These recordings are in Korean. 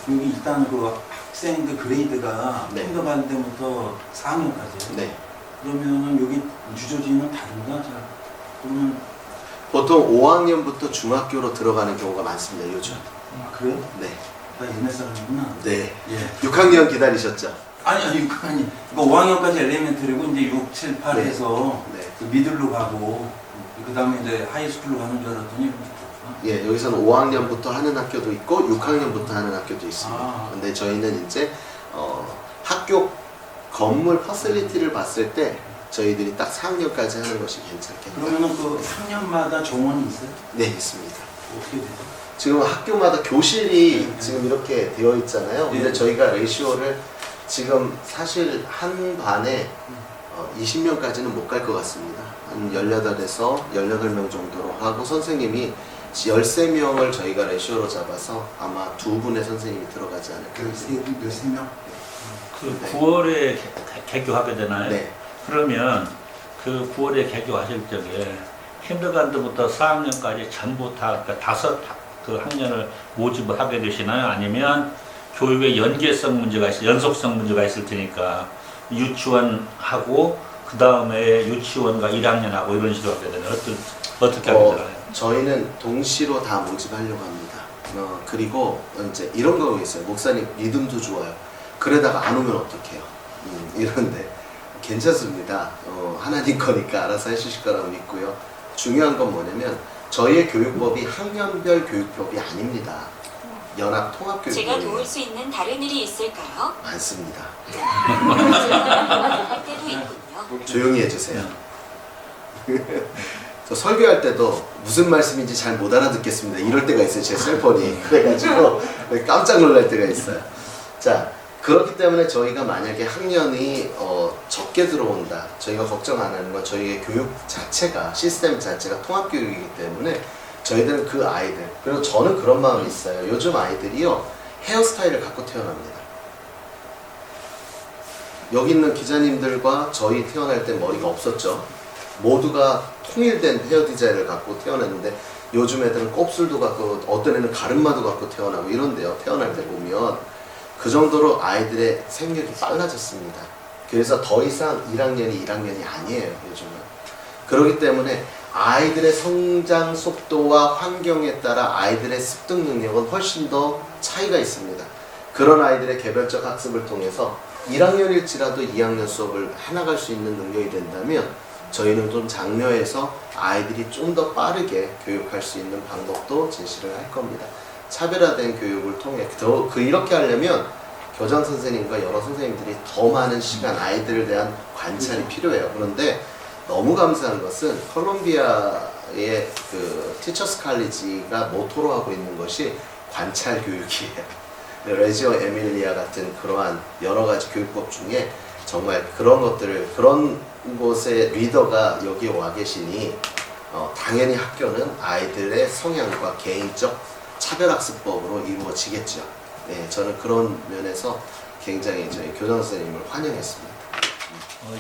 여기 일단 그 학생들 그레이드가 네. kindergarten 때부터 4학년까지. 네. 그러면은 여기 주저지는 다른가? 자, 그러면 보통 5학년부터 중학교로 들어가는 경우가 많습니다. 요즘. 그래요? 네. 나 옛날 사람이구나. 네. 예. 6학년 기다리셨죠? 아니 6학년. 그러니까 5학년까지 엘리멘터리고 이제 6, 7, 8 네. 해서 네. 그 미들로 가고 그 다음에 이제 하이스쿨로 가는 줄 알았더니 예, 여기서는 5학년부터 하는 학교도 있고 6학년부터 하는 학교도 있습니다. 아. 근데 저희는 이제 학교 건물 퍼실리티를 봤을 때 저희들이 딱 4학년까지 하는 것이 괜찮겠다. 그러면은 그 학년마다 정원이 있어요? 네, 있습니다. 어떻게 돼요? 지금 학교마다 교실이 네. 지금 이렇게 되어 있잖아요. 근데 네. 저희가 레이시오를 지금 사실 한 반에 20명까지는 못 갈 것 같습니다. 한 18에서 18명 정도로 하고 선생님이 13명을 저희가 레이시오로 잡아서 아마 2분의 선생님이 들어가지 않을까. 몇세 명? 그 네. 9월에 개교하게 되나요? 네. 그러면 그 9월에 개교하실 적에 킨더가든부터 4학년까지 전부 다 그러니까 5그 학년을 모집을 하게 되시나요? 아니면 교육의 연계성 문제가 연속성 문제가 있을 테니까 유치원하고 그 다음에 유치원과 1학년하고 이런 식으로 하게 되나요? 어떻게 하게 되나요? 저희는 동시로 다 모집하려고 합니다. 그리고 이제 이런 거 있어요. 목사님 믿음도 좋아요. 그러다가 안 오면 어떡해요? 이런데 괜찮습니다. 하나님 거니까 알아서 해주실 거라고 믿고요. 중요한 건 뭐냐면 저희의 교육법이 학년별 교육법이 아닙니다. 연합 제가 통합교육법이 도울 수 있는 다른 일이 있을까요? 많습니다. 할 때도 있군요. 조용히 해주세요. 저 설교할 때도 무슨 말씀인지 잘 못 알아듣겠습니다. 이럴 때가 있어요. 제 셀폰이. 그래가지고 깜짝 놀랄 때가 있어요. 자, 그렇기 때문에 저희가 만약에 학년이 적게 들어온다. 저희가 걱정 안 하는 건 저희의 교육 자체가 시스템 자체가 통합교육이기 때문에 저희들은 그 아이들, 그리고 저는 그런 마음이 있어요. 요즘 아이들이요 헤어스타일을 갖고 태어납니다. 여기 있는 기자님들과 저희 태어날 때 머리가 없었죠. 모두가 통일된 헤어 디자인을 갖고 태어났는데 요즘 애들은 곱슬도 갖고 어떤 애는 가르마도 갖고 태어나고 이런데요. 태어날 때 보면 그 정도로 아이들의 생육이 빨라졌습니다. 그래서 더 이상 1학년이 1학년이 아니에요. 요즘은. 그렇기 때문에 아이들의 성장 속도와 환경에 따라 아이들의 습득 능력은 훨씬 더 차이가 있습니다. 그런 아이들의 개별적 학습을 통해서 1학년일지라도 2학년 수업을 해나갈 수 있는 능력이 된다면 저희는 좀 장려해서 아이들이 좀 더 빠르게 교육할 수 있는 방법도 제시를 할 겁니다. 차별화된 교육을 통해 이렇게 하려면 교장 선생님과 여러 선생님들이 더 많은 시간 아이들에 대한 관찰이 필요해요. 그런데 너무 감사한 것은 콜롬비아의 그 티처스 칼리지가 모토로 하고 있는 것이 관찰 교육이에요. 레지오 에밀리아 같은 그러한 여러 가지 교육법 중에 정말 그런 것들을 그런 곳의 리더가 여기에 와 계시니 당연히 학교는 아이들의 성향과 개인적 차별학습법으로 이루어지겠죠. 네, 저는 그런 면에서 굉장히 저희 교장 선생님을 환영했습니다.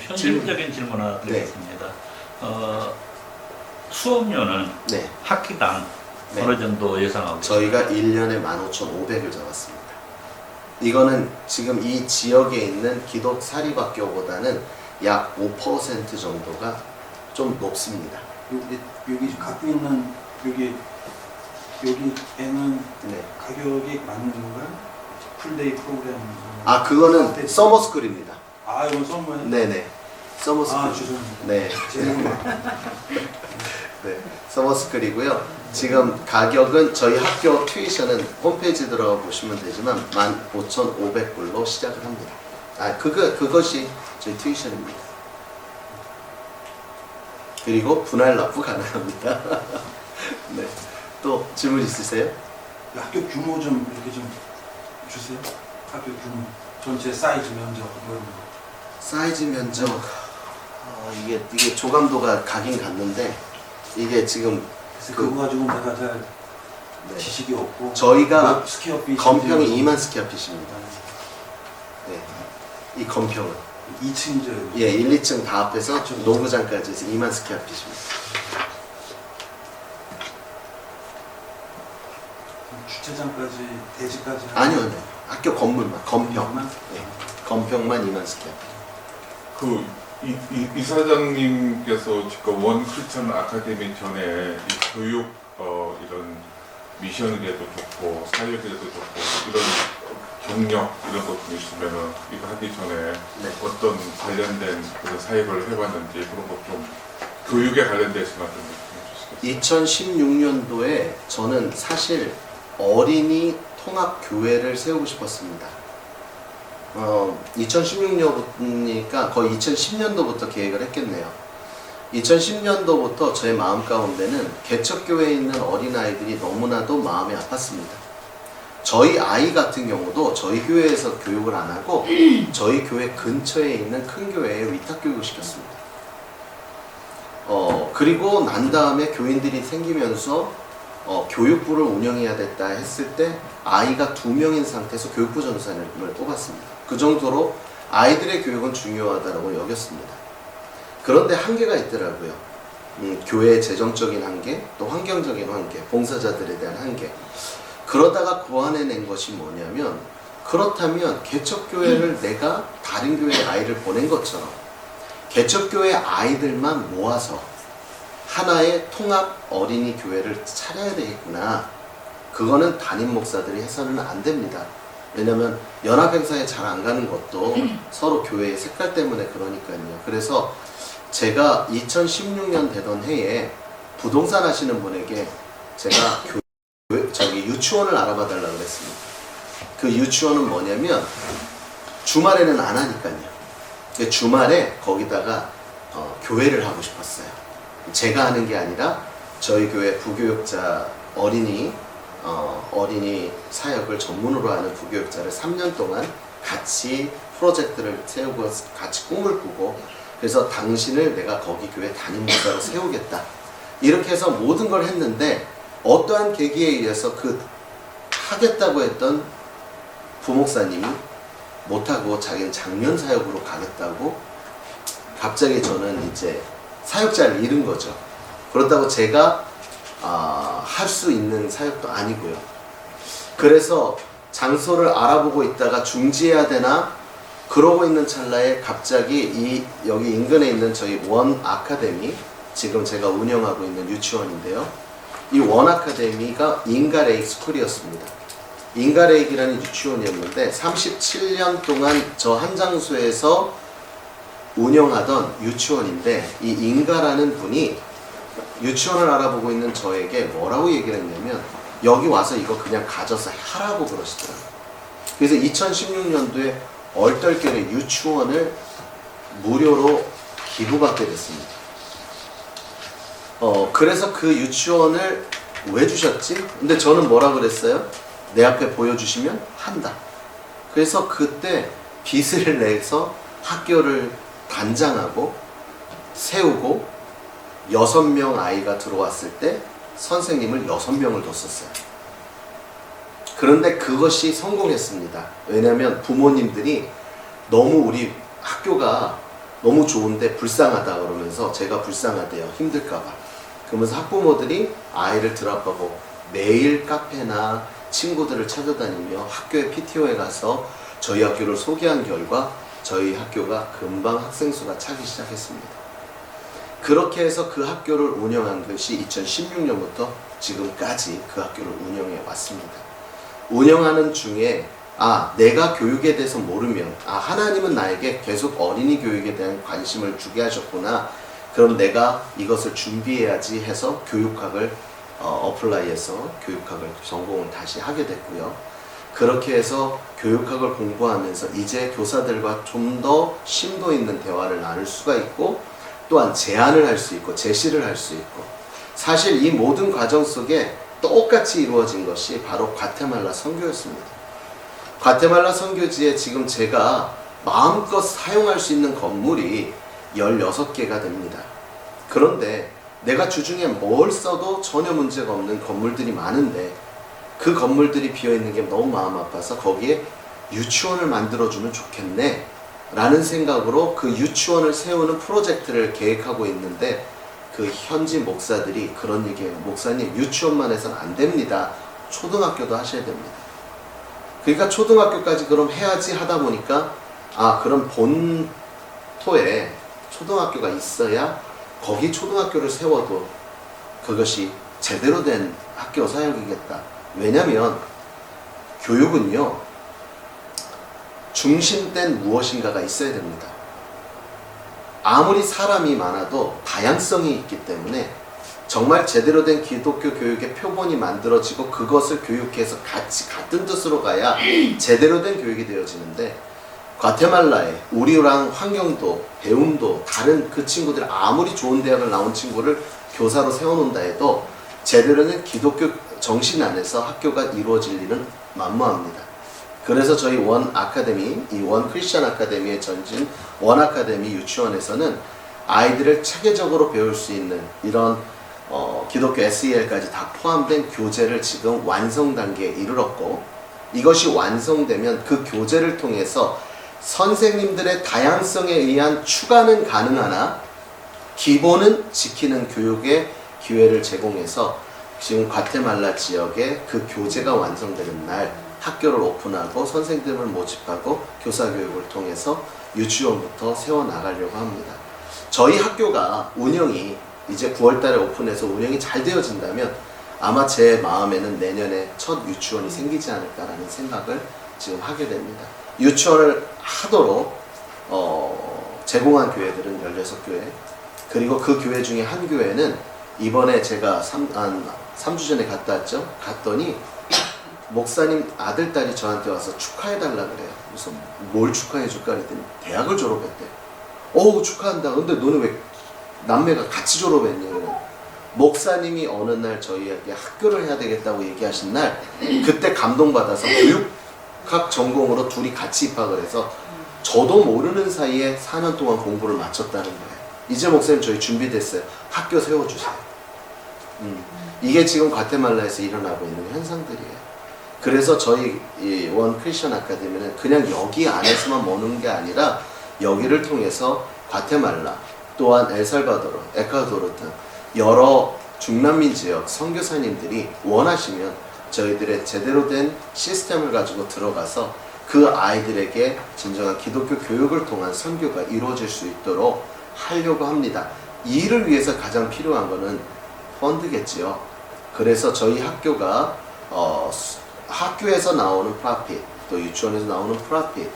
현실적인 질문 하나 드리겠습니다. 수업료는 네, 학기당 네. 어느 정도 예상하고 저희가 1년에 15,500을 잡았습니다. 이거는 지금 이 지역에 있는 기독 사립학교보다는 약 5% 정도가 좀 높습니다. 여기 갖고 있는 여기에는 네. 가격이 맞는 건가요? 풀데이 프로그램. 아, 그거는 서머스쿨입니다. 아, 이건 써머예요? 네네. 서머스쿨. 아, 죄송합니다. 네. 제목만. 네. 서머스쿨이고요. 지금 가격은 저희 학교 튜이션은 홈페이지 들어가 보시면 되지만 15,500불로 시작을 합니다. 아, 그것이 저희 튜이션입니다. 그리고 분할 납부 가능합니다. 네. 또 질문 있으세요? 학교 규모 좀 이렇게 좀 주세요. 학교 규모. 전체 사이즈 면적 뭐 이런 거. 사이즈 면적 이게 조감도가 가긴 갔는데 이게 지금 그래서 그거 가지고 내가 잘 네. 지식이 없고. 저희가 몇 스퀘어핏인지 건평이 2만 스퀘어핏입니다. 네. 이 건평은 2층이죠. 예, 1, 2층 다 합해서 노구장까지 해서 2만 스퀘어핏입니다. 주차장까지 대지까지. 아니요. 학교 건물만, 건평. 병만? 예. 건평만 2만 스퀘어. 이사장님께서 지금 원 크리스천 아카데미 전에 이 교육 이런 미션이라도 좋고 사역이라도 좋고 이런 경력 이런 것 좀 있으면은 이거 하기 전에 네. 어떤 관련된 그런 사역을 해봤는지 그런 것 좀 교육에 관련돼서만 좀 해주시겠어요? 2016년도에 저는 사실 어린이 통합교회를 세우고 싶었습니다. 2016년이니까 거의 2010년도부터 계획을 했겠네요. 2010년도부터 저의 마음 가운데는 개척교회에 있는 어린아이들이 너무나도 마음이 아팠습니다. 저희 아이 같은 경우도 저희 교회에서 교육을 안 하고 저희 교회 근처에 있는 큰 교회에 위탁교육을 시켰습니다. 그리고 난 다음에 교인들이 생기면서 교육부를 운영해야 됐다 했을 때 아이가 2명인 상태에서 교육부 전도사님을 뽑았습니다. 그 정도로 아이들의 교육은 중요하다고 여겼습니다. 그런데 한계가 있더라고요. 교회의 재정적인 한계, 또 환경적인 한계, 봉사자들에 대한 한계. 그러다가 고안해낸 것이 뭐냐면, 그렇다면 개척교회를 내가 다른 교회에 아이를 보낸 것처럼 개척교회 아이들만 모아서 하나의 통합 어린이 교회를 차려야 되겠구나. 그거는 담임 목사들이 해서는 안 됩니다. 왜냐면 연합행사에 잘 안 가는 것도 서로 교회의 색깔 때문에 그러니까요. 그래서 제가 2016년 되던 해에 부동산 하시는 분에게 제가 유치원을 알아봐 달라고 그랬습니다. 그 유치원은 뭐냐면 주말에는 안 하니까요. 주말에 거기다가 교회를 하고 싶었어요. 제가 하는 게 아니라 저희 교회 부교육자 어린이 사역을 전문으로 하는 부교육자를 3년 동안 같이 프로젝트를 세우고 같이 꿈을 꾸고, 그래서 당신을 내가 거기 교회 담임 목사로 세우겠다. 이렇게 해서 모든 걸 했는데 어떠한 계기에 의해서 그 하겠다고 했던 부목사님이 못하고 자기는 장면 사역으로 가겠다고 갑자기 저는 이제 사역자를 잃은 거죠. 그렇다고 제가 할 수 있는 사역도 아니고요. 그래서 장소를 알아보고 있다가 중지해야 되나 그러고 있는 찰나에 갑자기 여기 인근에 있는 저희 원 아카데미, 지금 제가 운영하고 있는 유치원인데요. 이 원 아카데미가 인가레익 스쿨이었습니다. 인가레익이라는 유치원이었는데 37년 동안 저 한 장소에서 운영하던 유치원인데, 이 인가라는 분이 유치원을 알아보고 있는 저에게 뭐라고 얘기를 했냐면 여기 와서 이거 그냥 가져서 하라고 그러시더라고요. 그래서 2016년도에 얼떨결에 유치원을 무료로 기부받게 됐습니다. 그래서 그 유치원을 왜 주셨지? 근데 저는 뭐라 그랬어요? 내 앞에 보여주시면 한다. 그래서 그때 빚을 내서 학교를 단장하고 세우고 6명 아이가 들어왔을 때 선생님을 6명을 뒀었어요. 그런데 그것이 성공했습니다. 왜냐하면 부모님들이 너무 우리 학교가 너무 좋은데 불쌍하다 그러면서, 제가 불쌍하대요. 힘들까봐. 그러면서 학부모들이 아이를 드랍하고 매일 카페나 친구들을 찾아다니며 학교의 PTO에 가서 저희 학교를 소개한 결과 저희 학교가 금방 학생 수가 차기 시작했습니다. 그렇게 해서 그 학교를 운영한 것이 2016년부터 지금까지 그 학교를 운영해 왔습니다. 운영하는 중에 내가 교육에 대해서 모르면 하나님은 나에게 계속 어린이 교육에 대한 관심을 주게 하셨구나. 그럼 내가 이것을 준비해야지 해서 교육학을 어플라이해서 교육학을 전공을 다시 하게 됐고요. 그렇게 해서 교육학을 공부하면서 이제 교사들과 좀 더 심도 있는 대화를 나눌 수가 있고, 또한 제안을 할 수 있고 제시를 할 수 있고, 사실 이 모든 과정 속에 똑같이 이루어진 것이 바로 과테말라 선교였습니다. 과테말라 선교지에 지금 제가 마음껏 사용할 수 있는 건물이 16개가 됩니다. 그런데 내가 주중에 뭘 써도 전혀 문제가 없는 건물들이 많은데 그 건물들이 비어있는 게 너무 마음 아파서 거기에 유치원을 만들어주면 좋겠네 라는 생각으로 그 유치원을 세우는 프로젝트를 계획하고 있는데, 그 현지 목사들이 그런 얘기해요. 목사님, 유치원만 해서는 안 됩니다. 초등학교도 하셔야 됩니다. 그러니까 초등학교까지 그럼 해야지 하다 보니까 그럼 본토에 초등학교가 있어야 거기 초등학교를 세워도 그것이 제대로 된 학교 사역이겠다. 왜냐면 교육은요, 중심된 무엇인가가 있어야 됩니다. 아무리 사람이 많아도 다양성이 있기 때문에 정말 제대로 된 기독교 교육의 표본이 만들어지고 그것을 교육해서 같은 뜻으로 가야 제대로 된 교육이 되어지는데, 과테말라에 우리랑 환경도 배움도 다른 그 친구들, 아무리 좋은 대학을 나온 친구를 교사로 세워놓는다 해도 제대로 된 기독교 정신 안에서 학교가 이루어질 일은 만무합니다. 그래서 저희 원 아카데미, 이 원 크리스천 아카데미의 전진 원 아카데미 유치원에서는 아이들을 체계적으로 배울 수 있는 이런 기독교 SEL까지 다 포함된 교재를 지금 완성 단계에 이르렀고, 이것이 완성되면 그 교재를 통해서 선생님들의 다양성에 의한 추가는 가능하나 기본은 지키는 교육의 기회를 제공해서 지금 과테말라 지역에 그 교재가 완성되는 날 학교를 오픈하고 선생님을 모집하고 교사 교육을 통해서 유치원부터 세워나가려고 합니다. 저희 학교가 운영이 이제 9월달에 오픈해서 운영이 잘 되어진다면 아마 제 마음에는 내년에 첫 유치원이 생기지 않을까라는 생각을 지금 하게 됩니다. 유치원을 하도록 제공한 교회들은 16교회, 그리고 그 교회 중에 한 교회는 이번에 제가 3주 전에 갔다 왔죠. 갔더니 목사님 아들, 딸이 저한테 와서 축하해달라 그래요. 그래서 뭘 축하해 줄까 했더니 대학을 졸업했대요. 어우, 축하한다. 근데 너는 왜 남매가 같이 졸업했니? 목사님이 어느 날 저희에게 학교를 해야 되겠다고 얘기하신 날, 그때 감동받아서 교육학 전공으로 둘이 같이 입학을 해서 저도 모르는 사이에 4년 동안 공부를 마쳤다는 거예요. 이제 목사님 저희 준비됐어요. 학교 세워주세요. 이게 지금 과테말라에서 일어나고 있는 현상들이에요. 그래서 저희 이 원 크리스천 아카데미는 그냥 여기 안에서만 머무는 게 아니라 여기를 통해서 과테말라, 또한 엘살바도르, 에콰도르 등 여러 중남미 지역 선교사님들이 원하시면 저희들의 제대로 된 시스템을 가지고 들어가서 그 아이들에게 진정한 기독교 교육을 통한 선교가 이루어질 수 있도록 하려고 합니다. 이 일을 위해서 가장 필요한 것은 펀드겠지요. 그래서 저희 학교가 학교에서 나오는 프라핏, 또 유치원에서 나오는 프라핏,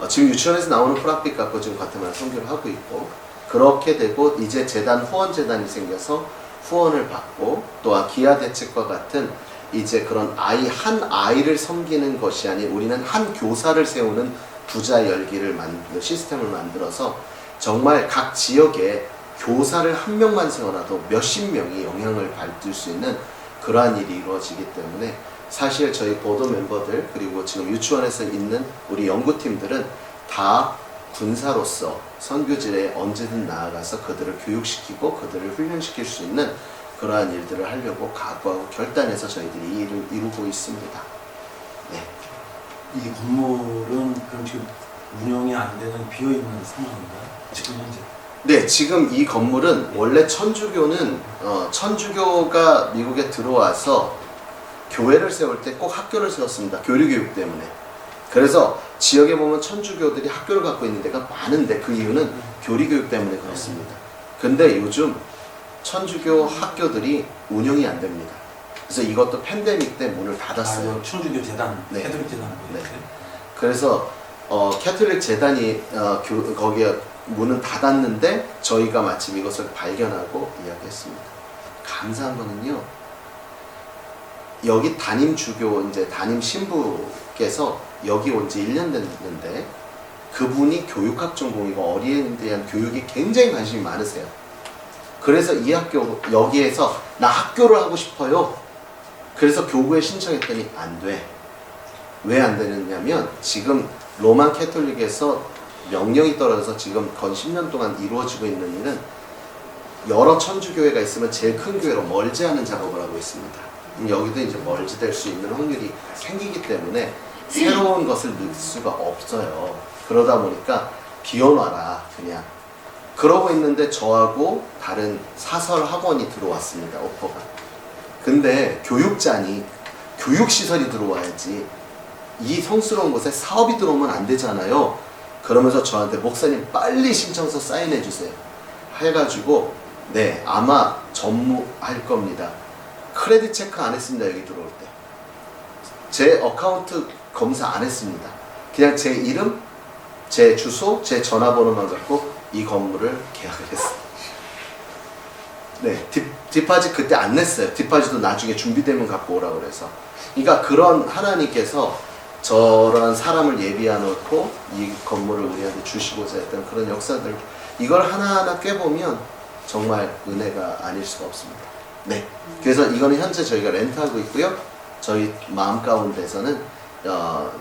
지금 유치원에서 나오는 프라핏 갖고 지금 과테말라 선교를 하고 있고, 그렇게 되고 이제 재단, 후원 재단이 생겨서 후원을 받고, 또한 기아 대책과 같은 이제 그런 한 아이를 섬기는 것이 아닌 우리는 한 교사를 세우는 부자 열기를 만드는 시스템을 만들어서 정말 각 지역에 교사를 한 명만 세워놔도 몇십 명이 영향을 받을 수 있는 그러한 일이 이루어지기 때문에, 사실 저희 보도 멤버들 그리고 지금 유치원에서 있는 우리 연구팀들은 다 군사로서 선교지에 언제든 나아가서 그들을 교육시키고 그들을 훈련시킬 수 있는 그러한 일들을 하려고 각오하고 결단해서 저희들이 이 일을 이루고 있습니다. 네. 이 건물은 그럼 지금 운영이 안 되는 비어있는 상황인가요? 지금 현재? 네, 지금 이 건물은 원래 천주교가 미국에 들어와서 교회를 세울 때 꼭 학교를 세웠습니다. 교리교육 때문에. 그래서 지역에 보면 천주교들이 학교를 갖고 있는 데가 많은데 그 이유는 교리교육 때문에 그렇습니다. 근데 요즘 천주교 학교들이 운영이 안 됩니다. 그래서 이것도 팬데믹 때 문을 닫았어요. 천주교 재단, 네. 캐톨릭 재단. 네. 그래서 캐톨릭 재단이 거기에 문은 닫았는데 저희가 마침 이것을 발견하고 이야기했습니다. 감사한 거는요, 여기 담임 주교, 이제 담임 신부께서 여기 온 지 1년 됐는데 그분이 교육학 전공이고 어린이에 대한 교육에 굉장히 관심이 많으세요. 그래서 이 학교, 여기에서 나 학교를 하고 싶어요. 그래서 교구에 신청했더니 안 돼. 왜 안 되느냐면 지금 로만 캐톨릭에서 명령이 떨어져서 지금 건 10년 동안 이루어지고 있는 일은 여러 천주교회가 있으면 제일 큰 교회로 멀지하는 작업을 하고 있습니다. 여기도 이제 멀지될 수 있는 확률이 생기기 때문에 새로운 것을 넣을 수가 없어요. 그러다 보니까 비워놔라 그냥. 그러고 있는데 저하고 다른 사설 학원이 들어왔습니다. 오퍼가. 근데 교육자니 교육시설이 들어와야지 이 성스러운 곳에 사업이 들어오면 안 되잖아요. 그러면서 저한테 목사님 빨리 신청서 사인해 주세요 해가지고 네 아마 전무할 겁니다. 크레딧 체크 안 했습니다. 여기 들어올 때 제 어카운트 검사 안 했습니다. 그냥 제 이름, 제 주소, 제 전화번호만 갖고 이 건물을 계약을 했어요. 네, 디파짓 그때 안 냈어요. 디파짓도 나중에 준비되면 갖고 오라고 그래서. 그러니까 그런 하나님께서 저런 사람을 예비해 놓고 이 건물을 우리한테 주시고자 했던 그런 역사들, 이걸 하나하나 꿰보면 정말 은혜가 아닐 수가 없습니다. 네, 그래서 이거는 현재 저희가 렌트하고 있고요. 저희 마음 가운데서는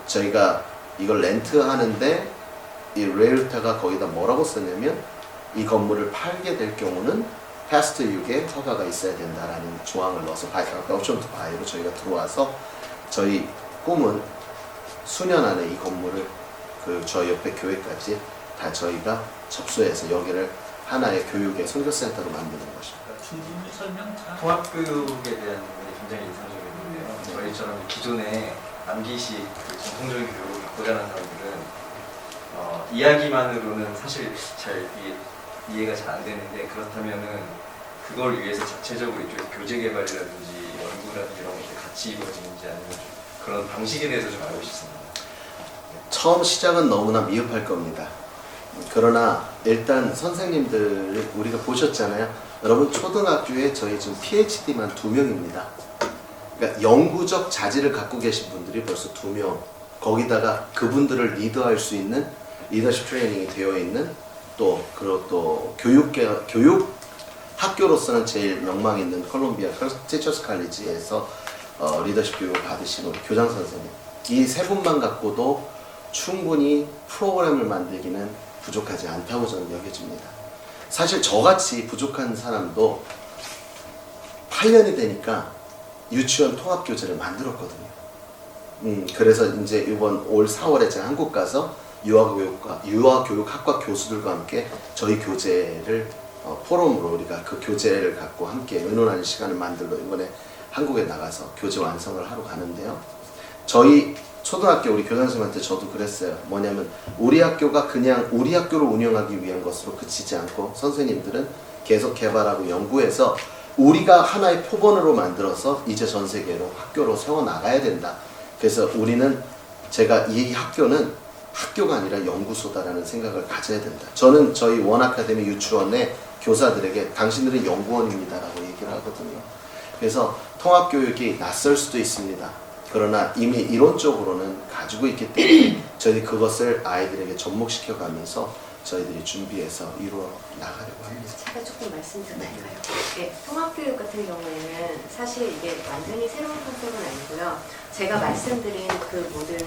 저희가 이걸 렌트하는데 이 레일타가 거기다 뭐라고 쓰냐면 이 건물을 팔게 될 경우는 패스트 6에 허가가 있어야 된다라는 조항을 넣어서 옵션 투 바이로 저희가 들어와서 저희 꿈은 수년 안에 이 건물을 저희 옆에 교회까지 다 저희가 접수해서 여기를 하나의 교육의 선교센터로 만드는 것입니다. 충분히 설명 잘. 통합교육에 대한 부분이 굉장히 인상적이었는데요. 저희처럼 기존에 암기식 전통적인 교육을 받고자 하는 사람들은 이야기만으로는 사실 잘 이해가 잘 안 되는데, 그렇다면은 그걸 위해서 자체적으로 이쪽에서 교재 개발이라든지 연구라든지 이런 것들이 같이 이루어지는지 아니면 그런 방식에 대해서 좀 알고 싶습니다. 처음 시작은 너무나 미흡할 겁니다. 그러나 일단 선생님들 우리가 보셨잖아요. 여러분 초등학교에 저희 지금 PhD만 2명입니다. 그러니까 영구적 자질을 갖고 계신 분들이 벌써 2명. 거기다가 그분들을 리더할 수 있는 리더십 트레이닝이 되어 있는 그리고 또 교육 학교로서는 제일 명망 있는 콜롬비아 티처스 칼리지에서 리더십 교육을 받으신 우리 교장 선생님, 이 세 분만 갖고도 충분히 프로그램을 만들기는 부족하지 않다고 저는 여겨집니다. 사실 저같이 부족한 사람도 8년이 되니까 유치원 통합교재를 만들었거든요. 그래서 이제 이번 올 4월에 제가 한국 가서 유아교육학과 교수들과 함께 저희 교재를 포럼으로 우리가 그 교재를 갖고 함께 의논하는 시간을 만들러 이번에 한국에 나가서 교재 완성을 하러 가는데요. 저희 초등학교 우리 교장 선생님한테 저도 그랬어요. 뭐냐면 우리 학교가 그냥 우리 학교를 운영하기 위한 것으로 그치지 않고 선생님들은 계속 개발하고 연구해서 우리가 하나의 표본으로 만들어서 이제 전 세계로 학교로 세워나가야 된다. 그래서 제가 이 학교는 학교가 아니라 연구소다라는 생각을 가져야 된다. 저는 저희 원 아카데미 유치원의 교사들에게 당신들은 연구원입니다라고 얘기를 하거든요. 그래서 통합교육이 낯설 수도 있습니다. 그러나 이미 이론적으로는 가지고 있기 때문에 저희들이 그것을 아이들에게 접목시켜가면서 저희들이 준비해서 이루어 나가려고 합니다. 제가 조금 말씀드릴까요? 네, 통합교육 같은 경우에는 사실 이게 완전히 새로운 컨셉은 아니고요. 제가 말씀드린 그 모든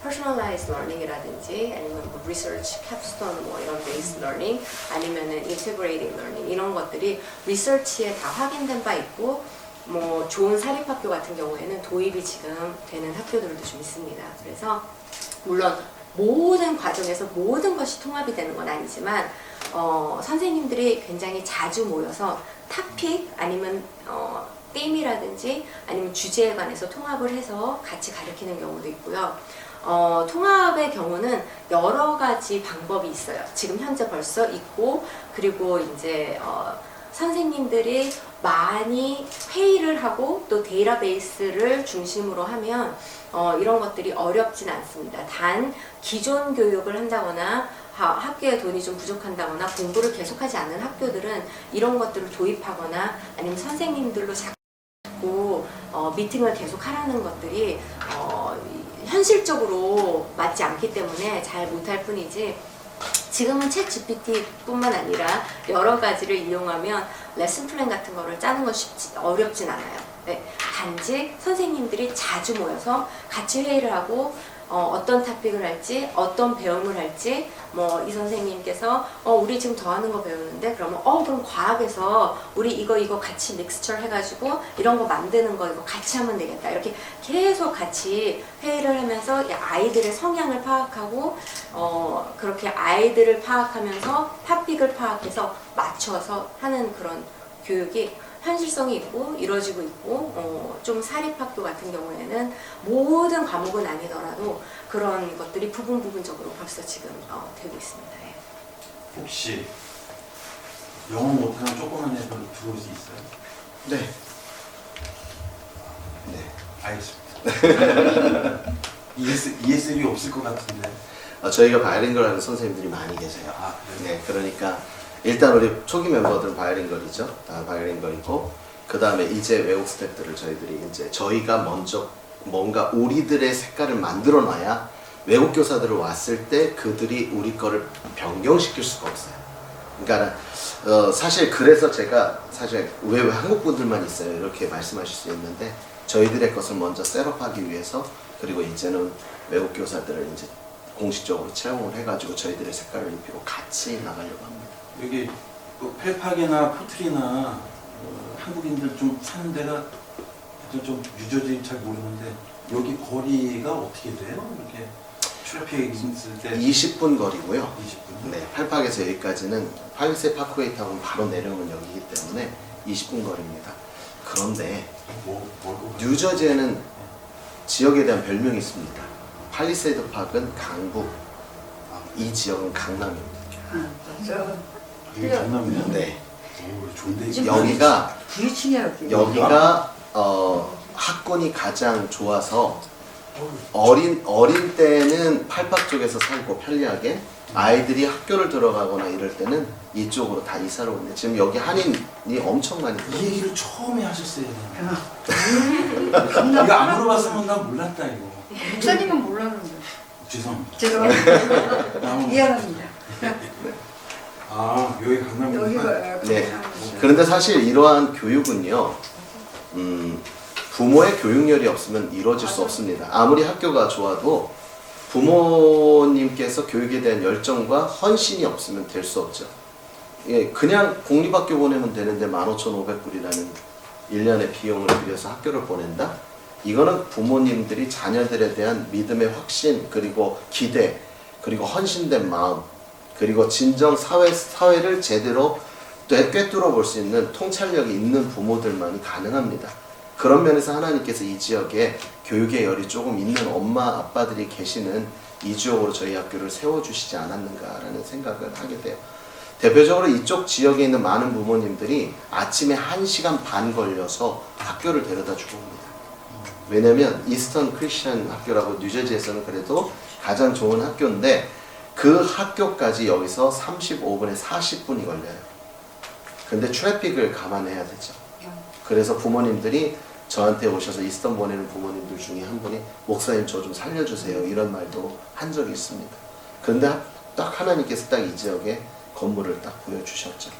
personalized learning이라든지 아니면 뭐 research capstone 뭐 이런 based learning 아니면은 integrating learning 이런 것들이 리서치에 다 확인된 바 있고 뭐 좋은 사립학교 같은 경우에는 도입이 지금 되는 학교들도 좀 있습니다. 그래서 물론 모든 과정에서 모든 것이 통합이 되는 건 아니지만 선생님들이 굉장히 자주 모여서 토픽 아니면 팀이라든지 아니면 주제에 관해서 통합을 해서 같이 가르치는 경우도 있고요. 통합의 경우는 여러 가지 방법이 있어요. 지금 현재 벌써 있고, 그리고 이제 선생님들이 많이 회의를 하고 또 데이터베이스를 중심으로 하면 이런 것들이 어렵진 않습니다. 단 기존 교육을 한다거나 학교에 돈이 좀 부족한다거나 공부를 계속하지 않는 학교들은 이런 것들을 도입하거나 아니면 선생님들로 자꾸 미팅을 계속 하라는 것들이 현실적으로 맞지 않기 때문에 잘 못할 뿐이지, 지금은 챗 GPT뿐만 아니라 여러 가지를 이용하면 레슨 플랜 같은 거를 짜는 건 어렵진 않아요. 네, 단지 선생님들이 자주 모여서 같이 회의를 하고 어떤 토픽을 할지, 어떤 배움을 할지, 뭐 이 선생님께서 우리 지금 더 하는 거 배우는데 그러면 그럼 과학에서 우리 이거 같이 믹스처 해가지고 이런 거 만드는 거 이거 같이 하면 되겠다. 이렇게 계속 같이 회의를 하면서 아이들의 성향을 파악하고 그렇게 아이들을 파악하면서 토픽을 파악해서 맞춰서 하는 그런 교육이 현실성이 있고 이루어지고 있고 좀 사립학교 같은 경우에는 모든 과목은 아니더라도 그런 것들이 부분적으로 벌써 지금 되고 있습니다. 예. 혹시 영어 못하는 조그만 애들 들어올 수 있어요? 네. 네. 알겠습니다. ESL이 없을 것 같은데. 저희가 바이링걸 하는 선생님들이 많이 계세요. 아, 그래요? 네, 그러니까 일단 우리 초기 멤버들은 바이링걸이죠. 다 바이링걸이고 그 다음에 이제 외국 스태프들을 저희들이 이제 저희가 먼저 뭔가 우리들의 색깔을 만들어 놔야 외국 교사들을 왔을 때 그들이 우리 거를 변경시킬 수가 없어요. 그러니까 사실 그래서 제가 사실 왜 한국 분들만 있어요 이렇게 말씀하실 수 있는데 저희들의 것을 먼저 셋업하기 위해서 그리고 이제는 외국 교사들을 이제 공식적으로 채용을 해가지고 저희들의 색깔을 입히고 같이 나가려고 합니다. 여기 뭐 펠팍이나 포트리나 한국인들 좀 사는 데가 좀 유저지 잘 모르는데 여기 거리가 어떻게 돼요? 이렇게 트래픽 있을 때 20분 거리고요. 20분. 네, 팔팍에서 여기까지는 팔리세 파크웨이 타고 바로 내려오는 여기이기 때문에 20분 거리입니다. 그런데 뉴저지에는 지역에 대한 별명이 있습니다. 팔리세이드 파크는 강북, 이 지역은 강남입니다. 여기 강남이요? 네, 오, 좋은데. 여기가 부딪히냐 여기가 학군이 가장 좋아서 어린 때는 팔팍 쪽에서 살고 편리하게 아이들이 학교를 들어가거나 이럴 때는 이쪽으로 다 이사를 오는데 지금 여기 한인이 엄청 많이 이 얘기를 처음에 하셨어야 되나? 이거 안 물어봤으면 난 몰랐다 이거. 목사님은 몰랐는데 죄송합니다. 죄송합니다. 미안합니다. 아 여기 강남이구나. 여기가 네. 그런데 사실 이러한 교육은요, 부모의 교육열이 없으면 이루어질 수 없습니다. 아무리 학교가 좋아도 부모님께서 교육에 대한 열정과 헌신이 없으면 될 수 없죠. 예, 그냥 공립학교 보내면 되는데 15,500불이라는 1년의 비용을 들여서 학교를 보낸다? 이거는 부모님들이 자녀들에 대한 믿음의 확신, 그리고 기대, 그리고 헌신된 마음, 그리고 진정 사회를 제대로 꿰뚫어 볼 수 있는 통찰력이 있는 부모들만이 가능합니다. 그런 면에서 하나님께서 이 지역에 교육의 열이 조금 있는 엄마 아빠들이 계시는 이 지역으로 저희 학교를 세워주시지 않았는가라는 생각을 하게 돼요. 대표적으로 이쪽 지역에 있는 많은 부모님들이 아침에 1시간 반 걸려서 학교를 데려다 주고 옵니다. 왜냐면 이스턴 크리스천 학교라고 뉴저지에서는 그래도 가장 좋은 학교인데 그 학교까지 여기서 35분에 40분이 걸려요. 근데 트래픽을 감안해야 되죠. 그래서 부모님들이 저한테 오셔서 이스턴 보내는 부모님들 중에 한 분이 목사님 저 좀 살려주세요 이런 말도 한 적이 있습니다. 그런데 딱 하나님께서 딱 이 지역에 건물을 딱 보여주셨죠.